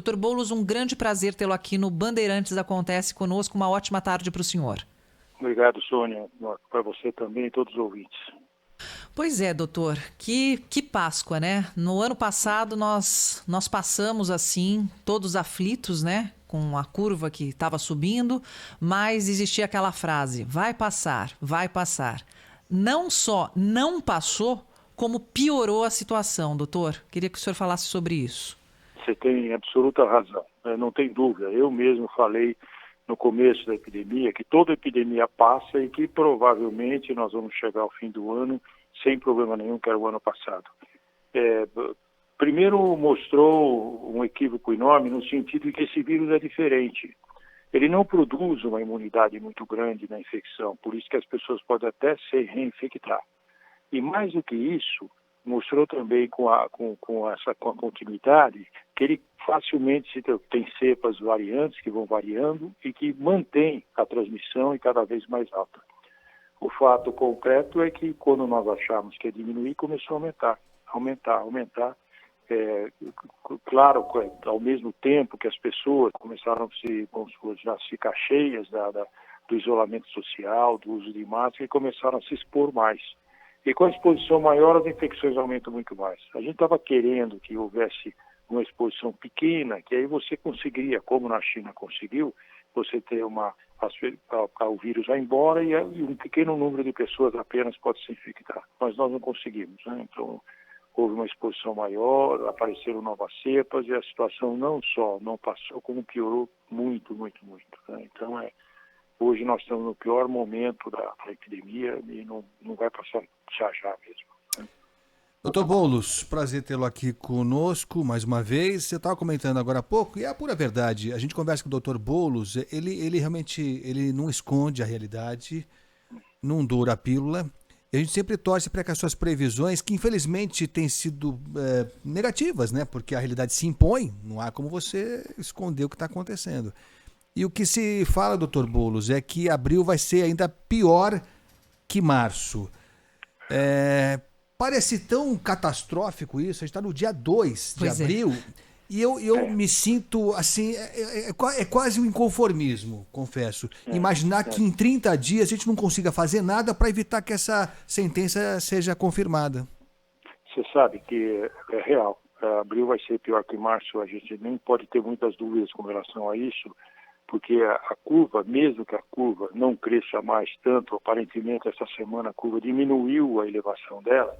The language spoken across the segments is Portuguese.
Dr. Boulos, um grande prazer tê-lo aqui no Bandeirantes Acontece conosco. Uma ótima tarde para o senhor. Obrigado, Sônia, para você também e todos os ouvintes. Pois é, doutor, que Páscoa, né? No ano passado nós passamos assim, todos aflitos, né? Com a curva que estava subindo, mas existia aquela frase, vai passar, vai passar. Não só não passou, como piorou a situação, doutor. Queria que o senhor falasse sobre isso. Você tem absoluta razão, não tem dúvida. Eu mesmo falei no começo da epidemia que toda epidemia passa e que provavelmente nós vamos chegar ao fim do ano sem problema nenhum, que era o ano passado. Primeiro mostrou um equívoco enorme no sentido de que esse vírus é diferente. Ele não produz uma imunidade muito grande na infecção, por isso que as pessoas podem até se reinfectar. E mais do que isso, mostrou também com a continuidade que ele facilmente tem cepas variantes que vão variando e que mantém a transmissão e cada vez mais alta. O fato concreto é que quando nós achamos que ia diminuir, começou a aumentar. Claro, ao mesmo tempo que as pessoas começaram a ficar cheias do isolamento social, do uso de máscara e começaram a se expor mais. E com a exposição maior, as infecções aumentam muito mais. A gente estava querendo que houvesse uma exposição pequena, que aí você conseguiria, como na China conseguiu, você ter o vírus vai embora e um pequeno número de pessoas apenas pode se infectar. Mas nós não conseguimos, né? Então, houve uma exposição maior, apareceram novas cepas e a situação não só não passou, como piorou muito, né? Então, hoje nós estamos no pior momento da epidemia e não vai passar já mesmo. Doutor Boulos, prazer tê-lo aqui conosco mais uma vez. Você estava comentando agora há pouco, e é a pura verdade. A gente conversa com o doutor Boulos, ele realmente não esconde a realidade, não doura a pílula. E a gente sempre torce para que as suas previsões, que infelizmente têm sido negativas, né? Porque a realidade se impõe, não há como você esconder o que está acontecendo. E o que se fala, doutor Boulos, é que abril vai ser ainda pior que março. Parece tão catastrófico isso, a gente está no dia 2 de abril, e eu me sinto assim, é quase um inconformismo, confesso. Imaginar que em 30 dias a gente não consiga fazer nada para evitar que essa sentença seja confirmada. Você sabe que é real, abril vai ser pior que março, a gente nem pode ter muitas dúvidas com relação a isso, porque a curva, mesmo que a curva não cresça mais tanto, aparentemente essa semana a curva diminuiu a elevação dela,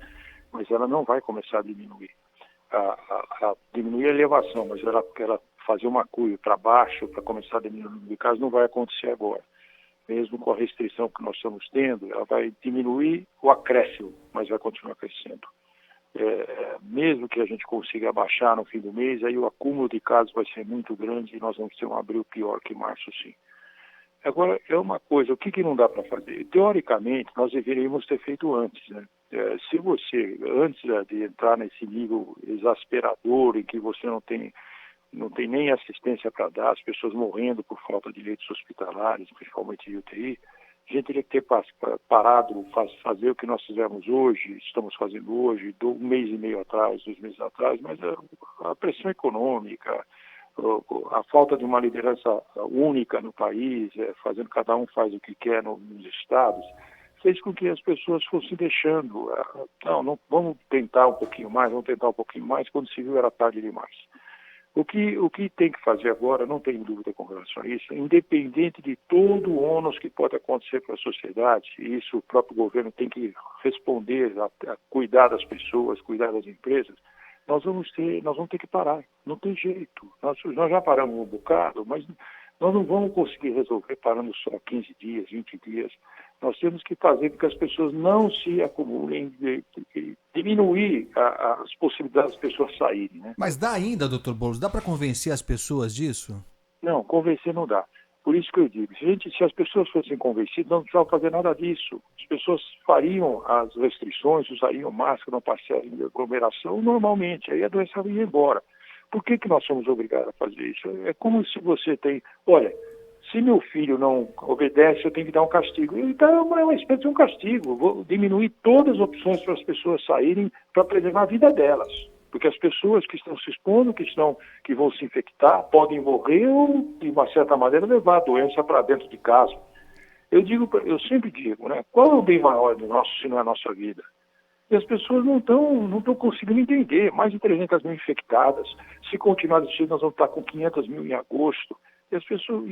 mas ela não vai começar a diminuir. Diminuir a elevação, mas ela fazer uma curva para baixo, para começar a diminuir, caso não vai acontecer agora. Mesmo com a restrição que nós estamos tendo, ela vai diminuir o acréscimo, mas vai continuar crescendo. Mesmo que a gente consiga abaixar no fim do mês, aí o acúmulo de casos vai ser muito grande e nós vamos ter um abril pior que março, sim. Agora, é uma coisa, o que não dá para fazer? Teoricamente, nós deveríamos ter feito antes, né? Se você, antes de entrar nesse nível exasperador em que você não tem nem assistência para dar, as pessoas morrendo por falta de leitos hospitalares, principalmente de UTI, a gente teria que ter parado, fazer o que nós fizemos hoje, estamos fazendo hoje, um mês e meio atrás, 2 meses atrás, mas a pressão econômica, a falta de uma liderança única no país, fazendo cada um faz o que quer nos estados, fez com que as pessoas fossem deixando. Não, vamos tentar um pouquinho mais, quando se viu era tarde demais. O que tem que fazer agora, não tem dúvida com relação a isso, independente de todo o ônus que pode acontecer para a sociedade, e isso o próprio governo tem que responder, a cuidar das pessoas, cuidar das empresas, nós vamos ter que parar, não tem jeito. Nós já paramos um bocado, mas nós não vamos conseguir resolver parando só 15 dias, 20 dias. Nós temos que fazer com que as pessoas não se acumulem, diminuir as possibilidades das pessoas saírem, né? Mas dá ainda, doutor Boulos, dá para convencer as pessoas disso? Não, convencer não dá. Por isso que eu digo, se as pessoas fossem convencidas, não precisava fazer nada disso. As pessoas fariam as restrições, usariam máscara, não passariam em aglomeração normalmente, aí a doença ia embora. Por que nós somos obrigados a fazer isso? É como se você tem, olha, se meu filho não obedece, eu tenho que dar um castigo. Então é uma espécie de um castigo. Vou diminuir todas as opções para as pessoas saírem para preservar a vida delas. Porque as pessoas que estão se expondo, que vão se infectar, podem morrer ou, de uma certa maneira, levar a doença para dentro de casa. Eu sempre digo, né? Qual é o bem maior do nosso, se não é a nossa vida? E as pessoas não estão conseguindo entender. Mais de 300 mil infectadas. Se continuar desse jeito, nós vamos estar com 500 mil em agosto. E as pessoas,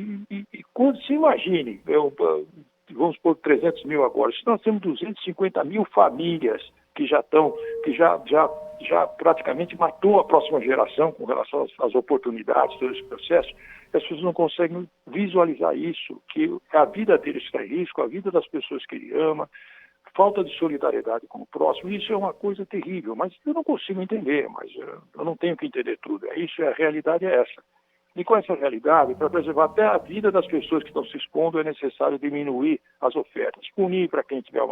quando se imagine, vamos pôr 300 mil agora, se nós temos 250 mil famílias que já praticamente matou a próxima geração com relação às oportunidades, todo esse processo, as pessoas não conseguem visualizar isso, que a vida deles está em risco, a vida das pessoas que ele ama, falta de solidariedade com o próximo, isso é uma coisa terrível, mas eu não consigo entender, mas eu não tenho que entender tudo, a realidade é essa. E com essa realidade, para preservar até a vida das pessoas que estão se expondo, é necessário diminuir as ofertas, punir para quem tiver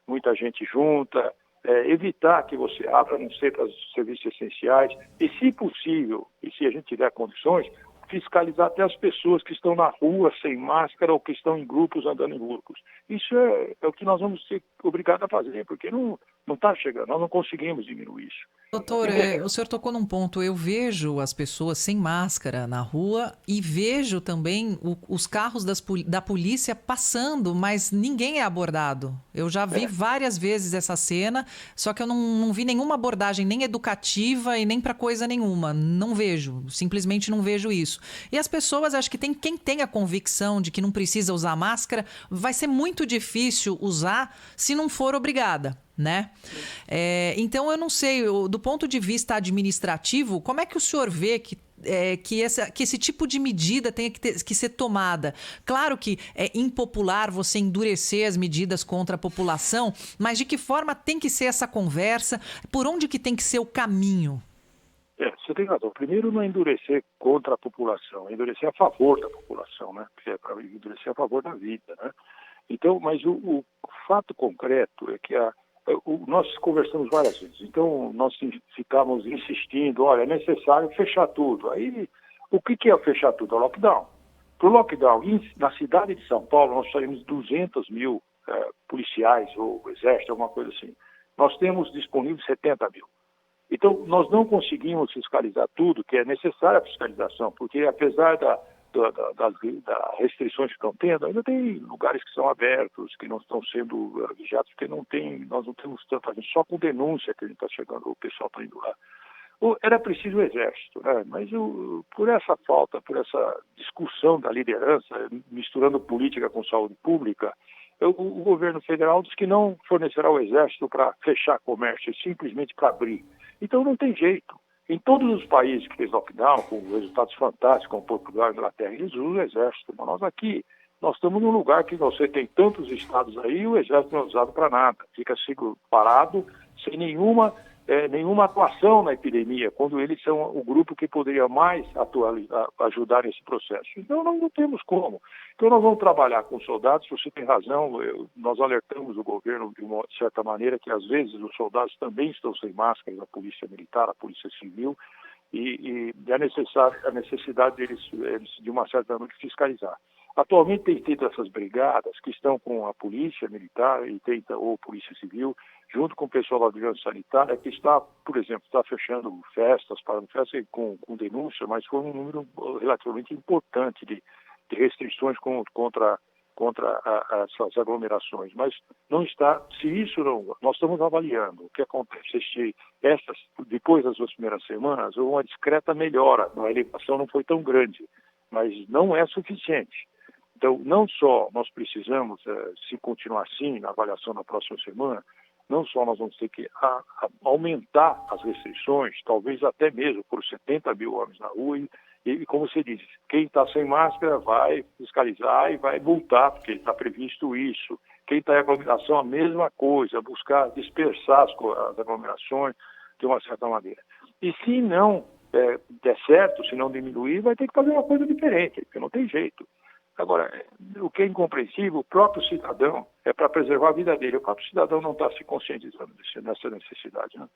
muita gente junta, evitar que você abra, não sei, para os serviços essenciais, e se possível, e se a gente tiver condições, fiscalizar até as pessoas que estão na rua sem máscara ou que estão em grupos, andando em grupos. Isso é o que nós vamos ser obrigados a fazer, porque não está chegando, nós não conseguimos diminuir isso. Doutor, o senhor tocou num ponto. Eu vejo as pessoas sem máscara na rua e vejo também os carros da polícia passando, mas ninguém é abordado. Eu já vi várias vezes essa cena, só que eu não vi nenhuma abordagem, nem educativa e nem para coisa nenhuma. Não vejo, simplesmente não vejo isso. E as pessoas, acho que quem tem a convicção de que não precisa usar máscara, vai ser muito difícil usar se não for obrigada. Né? Então eu não sei, do ponto de vista administrativo, como é que o senhor vê que esse tipo de medida tem que ser tomada? Claro que é impopular você endurecer as medidas contra a população, mas de que forma tem que ser essa conversa? Por onde que tem que ser o caminho? Você tem razão. Primeiro, não é endurecer contra a população, é endurecer a favor da população, né? É para endurecer a favor da vida, né? Então, mas o fato concreto é que nós conversamos várias vezes, então nós ficamos insistindo, olha, é necessário fechar tudo. Aí, o que é fechar tudo? É o lockdown. Para o lockdown, na cidade de São Paulo, nós teremos 200 mil policiais ou exército, alguma coisa assim. Nós temos disponíveis 70 mil. Então, nós não conseguimos fiscalizar tudo, que é necessária a fiscalização, porque apesar das restrições que estão tendo, ainda tem lugares que são abertos, que não estão sendo vigiados, porque nós não temos tanta gente, só com denúncia que a gente está chegando, o pessoal está indo lá. Era preciso o exército, né? Mas por essa falta, por essa discussão da liderança, misturando política com saúde pública, o governo federal diz que não fornecerá o exército para fechar comércio, simplesmente para abrir. Então não tem jeito. Em todos os países que fez lockdown, com resultados fantásticos, como Portugal e Inglaterra, eles usam o exército. Mas nós estamos num lugar que você tem tantos estados aí e o exército não é usado para nada. Fica parado, sem nenhuma atuação na epidemia, quando eles são o grupo que poderia mais ajudar nesse processo. Então, nós não temos como. Então, nós vamos trabalhar com soldados, você tem razão, nós alertamos o governo de uma certa maneira que, às vezes, os soldados também estão sem máscaras, a polícia militar, a polícia civil, e a necessidade deles, de uma certa maneira, fiscalizar. Atualmente tem tido essas brigadas que estão com a polícia militar ou polícia civil, junto com o pessoal da vigilância sanitária, que está, por exemplo, fechando festas, parando festas com denúncia, mas foi um número relativamente importante de restrições contra essas aglomerações. Mas não está, se isso não, nós estamos avaliando o que acontece. Depois das 2 primeiras semanas, houve uma discreta melhora, a elevação não foi tão grande, mas não é suficiente. Então, não só nós precisamos, se continuar assim, na avaliação na próxima semana, não só nós vamos ter que aumentar as restrições, talvez até mesmo por 70 mil homens na rua, e como você disse, quem está sem máscara vai fiscalizar e vai multar, porque está previsto isso. Quem está em aglomeração, a mesma coisa, buscar dispersar as aglomerações de uma certa maneira. E se não der certo, se não diminuir, vai ter que fazer uma coisa diferente, porque não tem jeito. Agora, o que é incompreensível, o próprio cidadão, é para preservar a vida dele. O próprio cidadão não está se conscientizando nessa necessidade, né?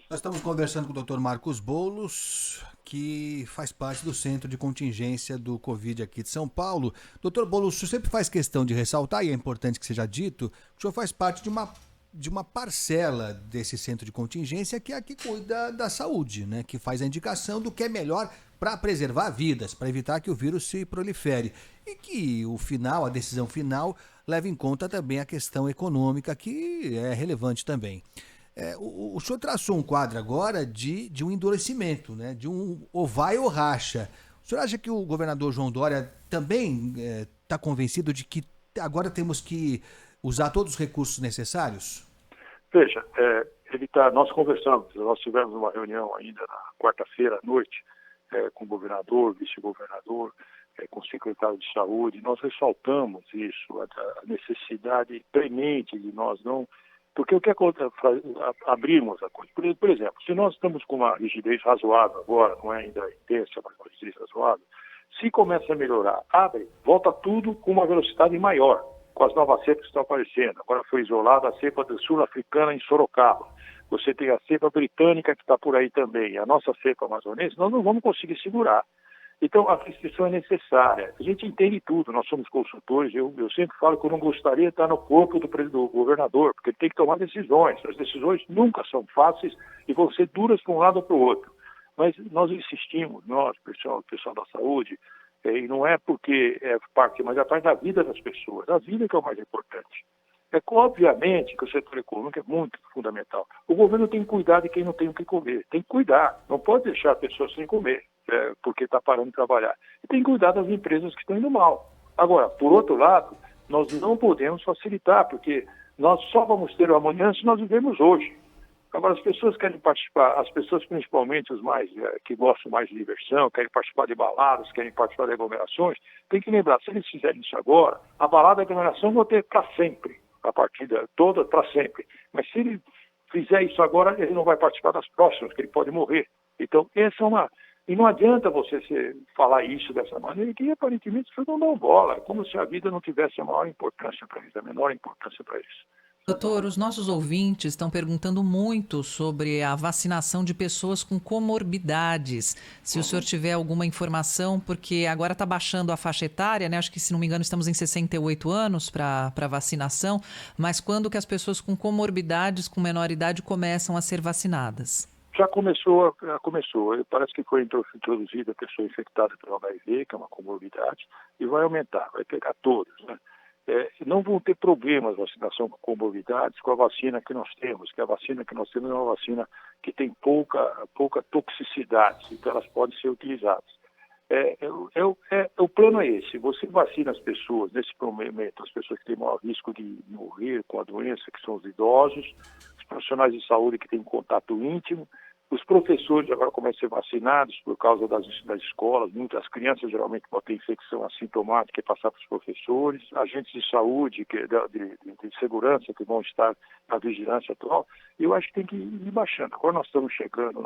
Nós estamos conversando com o Dr. Marcos Boulos, que faz parte do Centro de Contingência do Covid aqui de São Paulo. Dr. Boulos, o senhor sempre faz questão de ressaltar, e é importante que seja dito, que o senhor faz parte de uma de uma parcela desse centro de contingência, que é a que cuida da saúde, né? Que faz a indicação do que é melhor para preservar vidas, para evitar que o vírus se prolifere. E que a decisão final, leva em conta também a questão econômica, que é relevante também. O senhor traçou um quadro agora de um endurecimento, né? De um ou vai ou racha. O senhor acha que o governador João Dória também está convencido de que agora temos que usar todos os recursos necessários? Veja, nós conversamos, nós tivemos uma reunião ainda na quarta-feira à noite com o governador, vice-governador, com o secretário de saúde. Nós ressaltamos isso, a necessidade premente de nós não... Porque o que acontece, abrirmos a coisa. Por exemplo, se nós estamos com uma rigidez razoável agora, não é ainda intensa, mas uma rigidez razoável, se começa a melhorar, abre, volta tudo com uma velocidade maior, com as novas cepas que estão aparecendo. Agora foi isolada a cepa sul-africana em Sorocaba. Você tem a cepa britânica que está por aí também. A nossa cepa amazonense, nós não vamos conseguir segurar. Então, a restrição é necessária. A gente entende tudo, nós somos consultores. Eu sempre falo que eu não gostaria de estar no corpo do governador, porque ele tem que tomar decisões. As decisões nunca são fáceis e vão ser duras para um lado ou para o outro. Mas nós insistimos, nós, pessoal da saúde, e não é porque é parte, mas é parte da vida das pessoas. A vida que é o mais importante. Obviamente que o setor econômico é muito fundamental. O governo tem que cuidar de quem não tem o que comer. Tem que cuidar. Não pode deixar a pessoa sem comer, porque está parando de trabalhar. E tem que cuidar das empresas que estão indo mal. Agora, por outro lado, nós não podemos facilitar, porque nós só vamos ter o amanhã se nós vivemos hoje. Agora, as pessoas querem participar, as pessoas principalmente os mais que gostam mais de diversão, querem participar de baladas, querem participar de aglomerações, tem que lembrar, se eles fizerem isso agora, a balada e a aglomeração vão ter para sempre, a partida toda para sempre. Mas se ele fizer isso agora, ele não vai participar das próximas, que ele pode morrer. Então, essa é uma... E não adianta você falar isso dessa maneira, que aparentemente você não dá bola, como se a vida não tivesse a maior importância para eles, a menor importância para eles. Doutor, os nossos ouvintes estão perguntando muito sobre a vacinação de pessoas com comorbidades. Se o senhor tiver alguma informação, porque agora está baixando a faixa etária, né? Acho que, se não me engano, estamos em 68 anos para vacinação, mas quando que as pessoas com comorbidades, com menor idade, começam a ser vacinadas? Já começou. Parece que foi introduzida a pessoa infectada pelo HIV, que é uma comorbidade, e vai aumentar, vai pegar todos, né? Não vão ter problemas a vacinação com comorbidades com a vacina que nós temos, que a vacina que nós temos é uma vacina que tem pouca toxicidade, então elas podem ser utilizadas. O plano é esse, você vacina as pessoas, nesse momento, as pessoas que têm maior risco de morrer com a doença, que são os idosos, os profissionais de saúde que têm contato íntimo, os professores agora começam a ser vacinados por causa das escolas. Muitas crianças geralmente podem ter infecção assintomática e passar para os professores. Agentes de saúde, de segurança, que vão estar na vigilância atual. Eu acho que tem que ir baixando. Agora nós estamos chegando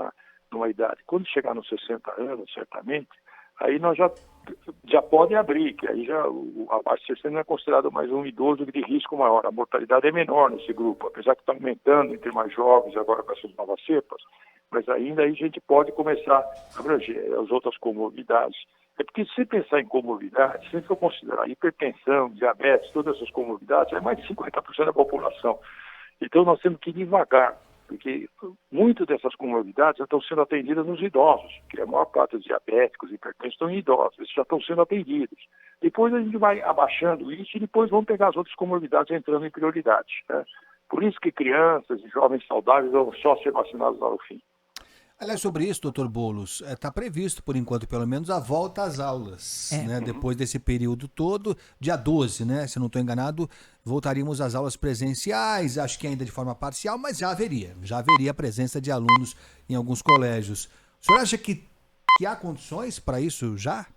numa idade. Quando chegar nos 60 anos, certamente, aí nós já pode abrir, que aí já abaixo de 60 não é considerado mais um idoso de risco maior. A mortalidade é menor nesse grupo, apesar que está aumentando entre mais jovens agora com essas novas cepas. Mas ainda aí a gente pode começar a abranger as outras comorbidades. É porque se pensar em comorbidades, se for considerar hipertensão, diabetes, todas essas comorbidades, é mais de 50% da população. Então nós temos que ir devagar, porque muitas dessas comorbidades já estão sendo atendidas nos idosos, que a maior parte dos diabéticos e hipertensos estão em idosos, esses já estão sendo atendidos. Depois a gente vai abaixando isso e depois vamos pegar as outras comorbidades entrando em prioridade, né? Por isso que crianças e jovens saudáveis vão só ser vacinados lá no fim. Aliás, sobre isso, doutor Boulos, está previsto, por enquanto, pelo menos, a volta às aulas, né? Depois desse período todo, dia 12, né? Se eu não estou enganado, voltaríamos às aulas presenciais, acho que ainda de forma parcial, mas já haveria a presença de alunos em alguns colégios. O senhor acha que há condições para isso já?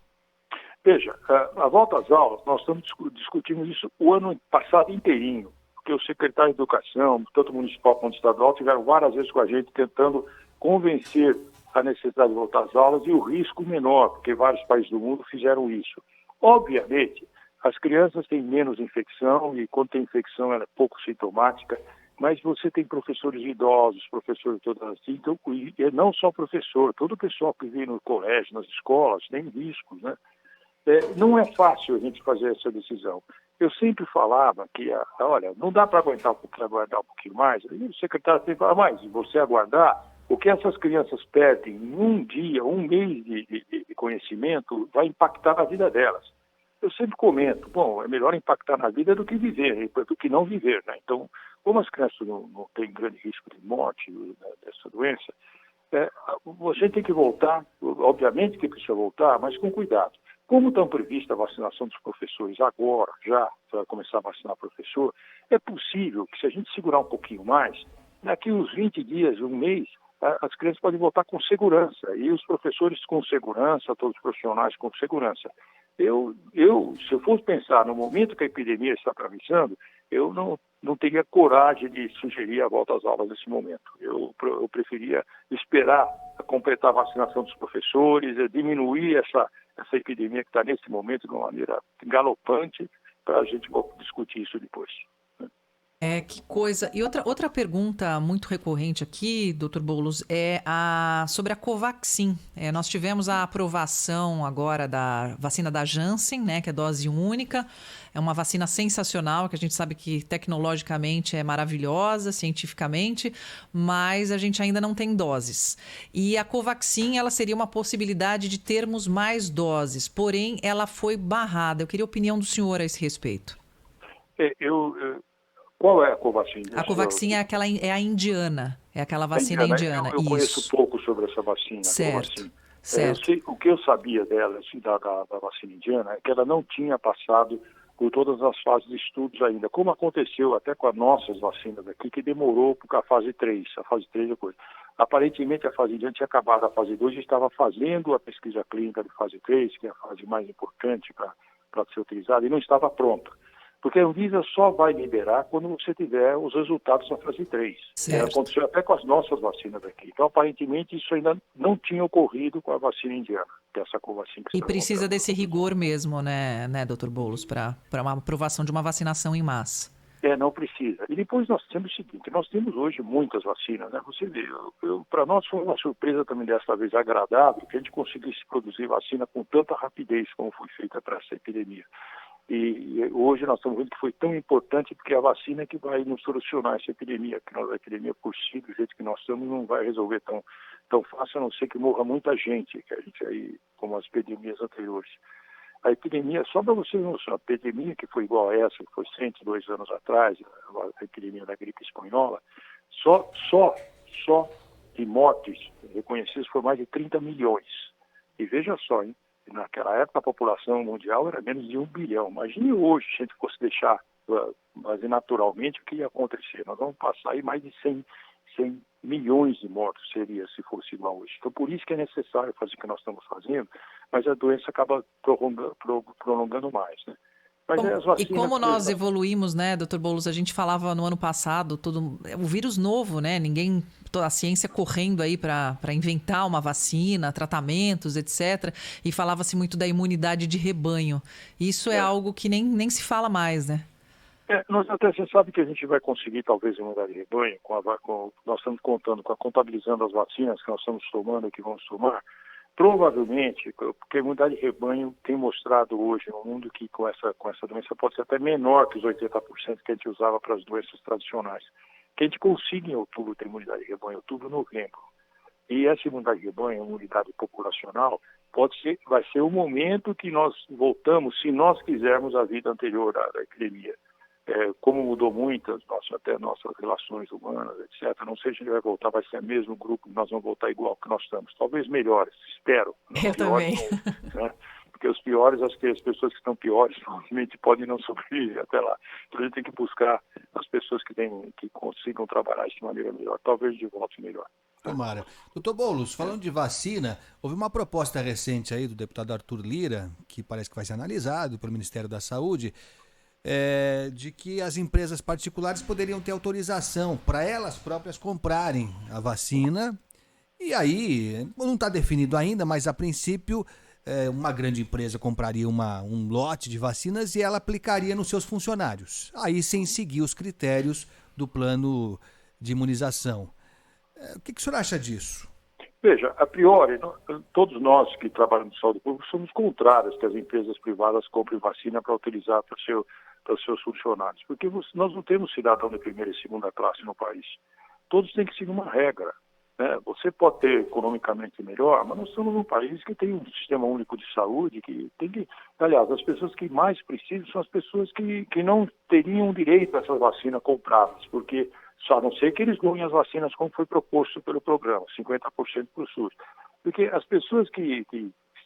Veja, a volta às aulas, nós discutimos isso o ano passado inteirinho, porque o secretário de Educação, tanto municipal quanto estadual, tiveram várias vezes com a gente tentando convencer a necessidade de voltar às aulas e o risco menor, porque vários países do mundo fizeram isso. Obviamente, as crianças têm menos infecção e quando tem infecção ela é pouco sintomática, mas você tem professores idosos, professores todas assim, então, e não só professor, todo o pessoal que vive no colégio, nas escolas, tem riscos, né? Não é fácil a gente fazer essa decisão. eu sempre falava que, olha, não dá para aguentar um pouquinho mais. E o secretário sempre fala, mas se você aguardar, o que essas crianças perdem em um dia, um mês de conhecimento, vai impactar na vida delas. Eu sempre comento, bom, é melhor impactar na vida do que viver, do que não viver, né? Então, como as crianças não têm grande risco de morte, né, dessa doença, a gente tem que voltar, obviamente que precisa voltar, mas com cuidado. Como está prevista a vacinação dos professores agora, já vai começar a vacinar professor, é possível que se a gente segurar um pouquinho mais, daqui uns 20 dias, um mês, as crianças podem voltar com segurança, e os professores com segurança, todos os profissionais com segurança. Se eu fosse pensar no momento que a epidemia está atravessando, eu não teria coragem de sugerir a volta às aulas nesse momento. Eu preferia esperar completar a vacinação dos professores, diminuir essa epidemia que está nesse momento de uma maneira galopante, para a gente discutir isso depois. Que coisa. E outra pergunta muito recorrente aqui, doutor Boulos, é sobre a Covaxin. Nós tivemos a aprovação agora da vacina da Janssen, né, que é dose única. É uma vacina sensacional, que a gente sabe que tecnologicamente é maravilhosa, cientificamente, mas a gente ainda não tem doses. E a Covaxin, ela seria uma possibilidade de termos mais doses, porém ela foi barrada. Eu queria a opinião do senhor a esse respeito. Qual é a Covaxin? A Covaxin é a indiana, é aquela vacina indiana. Eu conheço pouco sobre essa vacina. Certo. O que eu sabia dela, assim, da vacina indiana, é que ela não tinha passado por todas as fases de estudos ainda, como aconteceu até com as nossas vacinas aqui, que demorou para a fase 3. A fase 3 é coisa. Aparentemente, a fase indiana tinha acabado a fase 2 e estava fazendo a pesquisa clínica de fase 3, que é a fase mais importante para ser utilizada, e não estava pronta. Porque a Anvisa só vai liberar quando você tiver os resultados da fase 3. Aconteceu até com as nossas vacinas aqui. Então, aparentemente, isso ainda não tinha ocorrido com a vacina indiana, que é essa Covaxin. E precisa desse rigor mesmo, né, Dr. Boulos, para uma aprovação de uma vacinação em massa. Não precisa. E depois nós temos o seguinte, nós temos hoje muitas vacinas, né? Você vê, para nós foi uma surpresa também dessa vez agradável que a gente conseguisse produzir vacina com tanta rapidez como foi feita para essa epidemia. E hoje nós estamos vendo que foi tão importante porque a vacina é que vai nos solucionar essa epidemia, que a epidemia por si, do jeito que nós estamos, não vai resolver tão fácil, a não ser que morra muita gente, que a gente aí, como as epidemias anteriores. A epidemia, só para vocês não saberem, a epidemia que foi igual a essa, que foi 102 anos atrás, a epidemia da gripe espanhola, só de mortes reconhecidas foi mais de 30 milhões. E veja só, hein? Naquela época a população mundial era menos de 1 bilhão. Imagine hoje, se a gente fosse deixar fazer naturalmente, o que ia acontecer? Nós vamos passar aí mais de 100 milhões de mortos, seria, se fosse igual hoje. Então, por isso que é necessário fazer o que nós estamos fazendo, mas a doença acaba prolongando mais, né? E como nós evoluímos, né, Dr. Boulos? A gente falava no ano passado, o vírus novo, né? Toda a ciência correndo aí para inventar uma vacina, tratamentos, etc. E falava-se muito da imunidade de rebanho. Isso é algo que nem se fala mais, né? Você sabe que a gente vai conseguir talvez a imunidade de rebanho, nós estamos contabilizando as vacinas que nós estamos tomando e que vamos tomar. Provavelmente, porque a imunidade de rebanho tem mostrado hoje no mundo que com essa doença pode ser até menor que os 80% que a gente usava para as doenças tradicionais. Que a gente consiga em outubro ter imunidade de rebanho, outubro, novembro. E essa imunidade de rebanho, imunidade populacional, vai ser o momento que nós voltamos, se nós quisermos, a vida anterior da epidemia. Como mudou muito até nossas relações humanas, etc. Não sei se a gente vai voltar, vai ser o mesmo grupo, nós vamos voltar igual que nós estamos. Talvez melhores, espero. Eu também. Né? Porque os piores, as pessoas que estão piores, provavelmente podem não sobreviver até lá. Então a gente tem que buscar as pessoas que consigam trabalhar isso de maneira melhor. Talvez de volta melhor. Tomara. Doutor Boulos, falando de vacina, houve uma proposta recente aí do deputado Arthur Lira, que parece que vai ser analisado pelo Ministério da Saúde, de que as empresas particulares poderiam ter autorização para elas próprias comprarem a vacina. E aí, não está definido ainda, mas a princípio uma grande empresa compraria um lote de vacinas e ela aplicaria nos seus funcionários. Aí sem seguir os critérios do plano de imunização. O que o senhor acha disso? Veja, a priori, todos nós que trabalhamos em saúde pública somos contrários que as empresas privadas comprem vacina para utilizar para para os seus funcionários, porque nós não temos cidadão de primeira e segunda classe no país. Todos têm que seguir uma regra. Você pode ter economicamente melhor, mas nós estamos num país que tem um sistema único de saúde, que tem que... Aliás, as pessoas que mais precisam são as pessoas que não teriam direito a essas vacinas compradas, porque só a não ser que eles ganhem as vacinas como foi proposto pelo programa, 50% para o SUS. Porque as pessoas que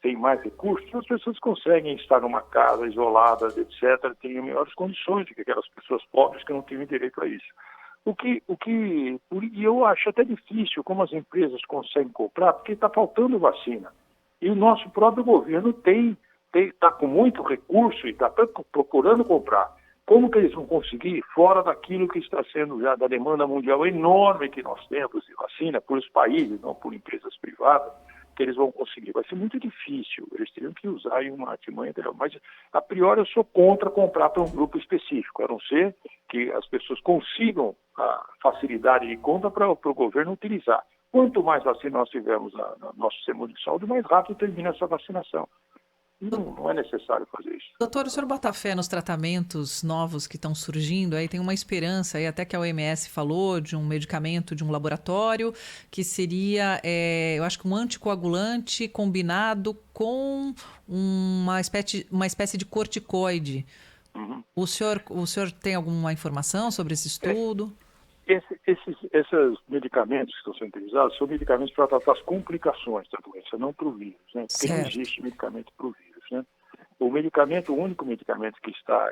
têm mais recursos, as pessoas conseguem estar numa casa isolada, etc., têm melhores condições do que aquelas pessoas pobres que não têm direito a isso. E eu acho até difícil como as empresas conseguem comprar, porque está faltando vacina. E o nosso próprio governo está com muito recurso e está procurando comprar. Como que eles vão conseguir, fora daquilo que está sendo já da demanda mundial enorme que nós temos de vacina, por os países, não por empresas privadas, que eles vão conseguir? Vai ser muito difícil, eles teriam que usar aí uma artimanha, mas a priori eu sou contra comprar para um grupo específico, a não ser que as pessoas consigam a facilidade de compra para o governo utilizar. Quanto mais vacina nós tivermos no nosso sistema de saúde, mais rápido termina essa vacinação. Não é necessário fazer isso. Doutor, o senhor bota fé nos tratamentos novos que estão surgindo? Aí tem uma esperança, aí até que a OMS falou de um medicamento de um laboratório que seria, eu acho que um anticoagulante combinado com uma espécie de corticoide. Uhum. O senhor tem alguma informação sobre esse estudo? Esses medicamentos que estão sendo utilizados são medicamentos para tratar as complicações da doença, não para o vírus, né? Porque não existe medicamento para o vírus, né? O único medicamento que está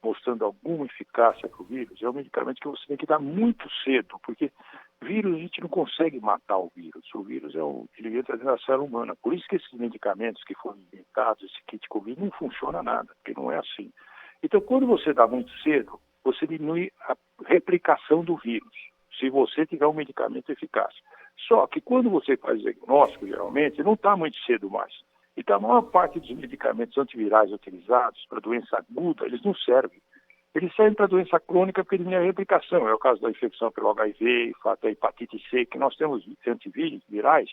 mostrando alguma eficácia para o vírus é o medicamento que você tem que dar muito cedo, porque vírus a gente não consegue matar o vírus. O vírus ele entra dentro da célula humana. Por isso que esses medicamentos que foram inventados, esse kit Covid, não funciona nada, porque não é assim. Então, quando você dá muito cedo, você diminui a replicação do vírus, se você tiver um medicamento eficaz. Só que quando você faz diagnóstico, geralmente, não está muito cedo mais. Então, a maior parte dos medicamentos antivirais utilizados para doença aguda, eles não servem. Eles servem para doença crônica porque diminui a replicação. É o caso da infecção pelo HIV, da hepatite C, que nós temos antivirais,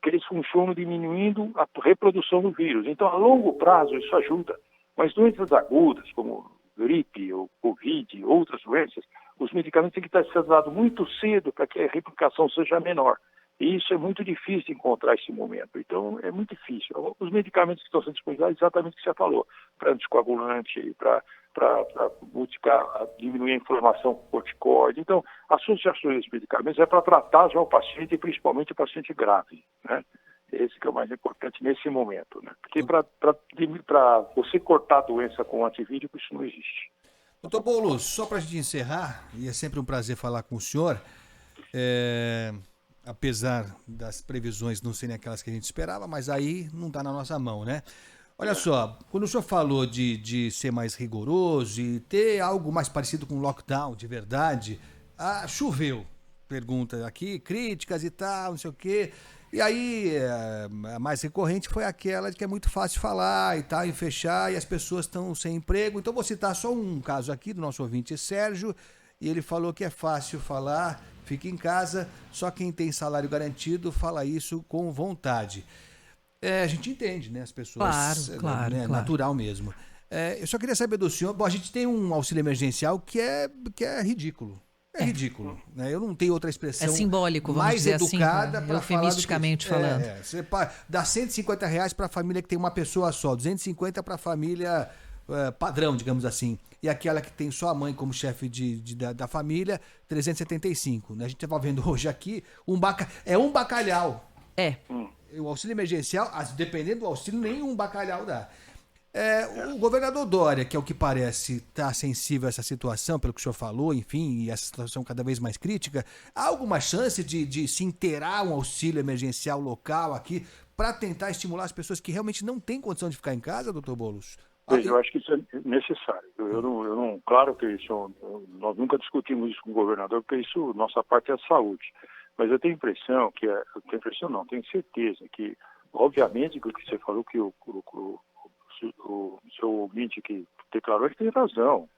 que eles funcionam diminuindo a reprodução do vírus. Então, a longo prazo, isso ajuda. Mas doenças agudas, como gripe ou Covid, outras doenças, os medicamentos têm que estar sendo dados muito cedo para que a replicação seja menor. E isso é muito difícil de encontrar esse momento. Então, é muito difícil. Os medicamentos que estão sendo disponíveis, exatamente o que você falou, para anticoagulante, para diminuir a inflamação com corticoide. Então, a associação desses medicamentos é para tratar já o paciente, e principalmente o paciente grave, né? Esse que é o mais importante nesse momento, né? Porque para você cortar a doença com antivírico, isso não existe. Doutor Boulos, só para a gente encerrar, e é sempre um prazer falar com o senhor, apesar das previsões não serem aquelas que a gente esperava, mas aí não está na nossa mão, né? Olha só, quando o senhor falou de ser mais rigoroso e ter algo mais parecido com lockdown de verdade, choveu, pergunta aqui, críticas e tal, não sei o quê. E aí, a mais recorrente foi aquela de que é muito fácil falar e tal, e fechar, e as pessoas estão sem emprego. Então, vou citar só um caso aqui do nosso ouvinte Sérgio, e ele falou que é fácil falar, fica em casa, só quem tem salário garantido fala isso com vontade. A gente entende, né? As pessoas, claro. Natural mesmo. Eu só queria saber do senhor, a gente tem um auxílio emergencial que é ridículo. É ridículo, né? Eu não tenho outra expressão. É simbólico, vamos mais dizer educada assim, para falar eufemisticamente falando. Você dá R$ 150 para a família que tem uma pessoa só, 250 para a família padrão, digamos assim. E aquela que tem só a mãe como chefe da família, 375. Né? A gente estava vendo hoje aqui, um bacalhau. O auxílio emergencial, dependendo do auxílio, nenhum bacalhau dá. O governador Dória, que é o que parece estar sensível a essa situação, pelo que o senhor falou, enfim, e essa situação cada vez mais crítica, há alguma chance de se inteirar um auxílio emergencial local aqui para tentar estimular as pessoas que realmente não têm condição de ficar em casa, doutor Boulos? Eu acho que isso é necessário. Claro que isso, nós nunca discutimos isso com o governador, porque isso, nossa parte é a saúde. Mas eu tenho impressão tenho certeza que, obviamente, que o que você falou, que o seu ouvinte que declarou, que tem razão.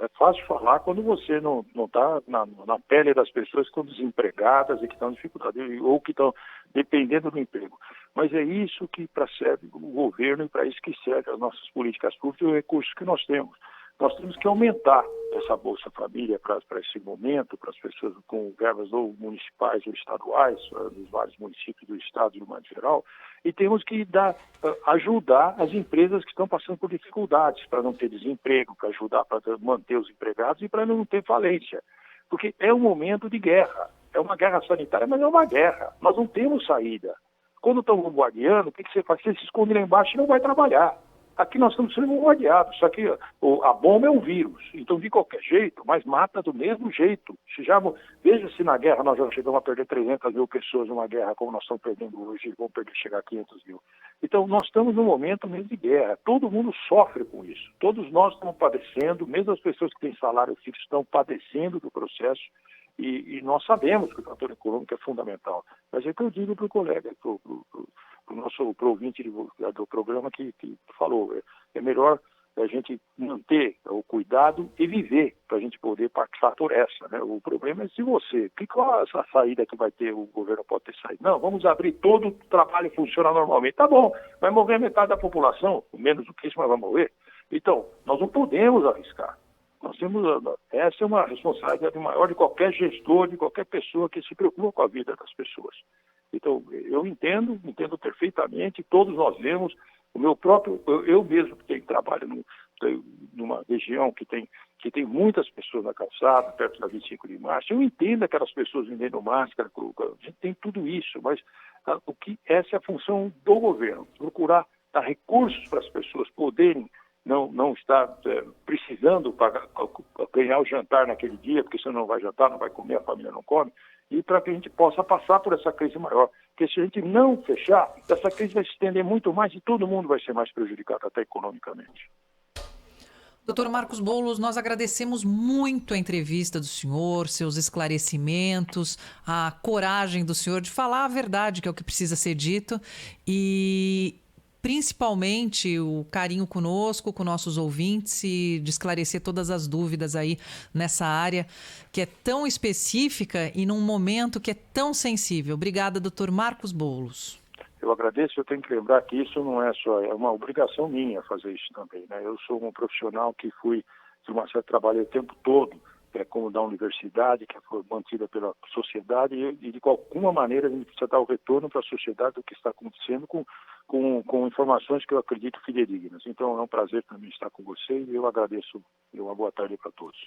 É fácil falar quando você não está na pele das pessoas que estão desempregadas e que estão em dificuldade, ou que estão dependendo do emprego. Mas é isso que serve o governo e para isso que serve as nossas políticas públicas e os recursos que nós temos. nós temos que aumentar essa Bolsa Família para esse momento, para as pessoas com verbas ou municipais ou estaduais, nos vários municípios do estado de uma geral, e temos que ajudar as empresas que estão passando por dificuldades, para não ter desemprego, para ajudar para manter os empregados e para não ter falência. Porque é um momento de guerra, é uma guerra sanitária, mas é uma guerra, nós não temos saída. Quando estão bombardeando, o que você faz? Você se esconde lá embaixo e não vai trabalhar. Aqui nós estamos sendo bombardeados, só que a bomba é um vírus, então de qualquer jeito, mas mata do mesmo jeito. Veja se na guerra nós já chegamos a perder 300 mil pessoas numa guerra, como nós estamos perdendo hoje, vamos chegar a 500 mil. Então nós estamos num momento mesmo de guerra, todo mundo sofre com isso, todos nós estamos padecendo, mesmo as pessoas que têm salário fixo estão padecendo do processo, e nós sabemos que o fator econômico é fundamental. Mas é que eu digo para o colega, pro ouvinte do programa que falou, é melhor a gente manter o cuidado e viver para a gente poder passar por essa, né? O problema é se qual é essa saída que vai ter, o governo pode ter saído? Não, vamos abrir, todo o trabalho funciona normalmente. Tá bom, vai morrer metade da população, menos do que isso, mas vai morrer. Então, nós não podemos arriscar. Essa é uma responsabilidade maior de qualquer gestor, de qualquer pessoa que se preocupa com a vida das pessoas. Então, eu entendo perfeitamente, todos nós vemos, eu mesmo que trabalho numa região que tem muitas pessoas na calçada, perto da 25 de março, eu entendo aquelas pessoas vendendo máscara, a gente tem tudo isso, mas essa é a função do governo, procurar dar recursos para as pessoas poderem não estar precisando ganhar o jantar naquele dia, porque senão não vai jantar, não vai comer, a família não come, e para que a gente possa passar por essa crise maior. Porque se a gente não fechar, essa crise vai se estender muito mais e todo mundo vai ser mais prejudicado, até economicamente. Doutor Marcos Boulos, nós agradecemos muito a entrevista do senhor, seus esclarecimentos, a coragem do senhor de falar a verdade, que é o que precisa ser dito, e principalmente o carinho conosco, com nossos ouvintes, e de esclarecer todas as dúvidas aí nessa área que é tão específica e num momento que é tão sensível. Obrigada, doutor Marcos Boulos. Eu agradeço, eu tenho que lembrar que isso não é só, é uma obrigação minha fazer isso também, né? Eu sou um profissional que trabalhei o tempo todo, como da universidade, que foi mantida pela sociedade, e de alguma maneira a gente precisa dar o retorno para a sociedade do que está acontecendo com informações que eu acredito fidedignas. Então é um prazer também estar com você e eu agradeço e uma boa tarde para todos.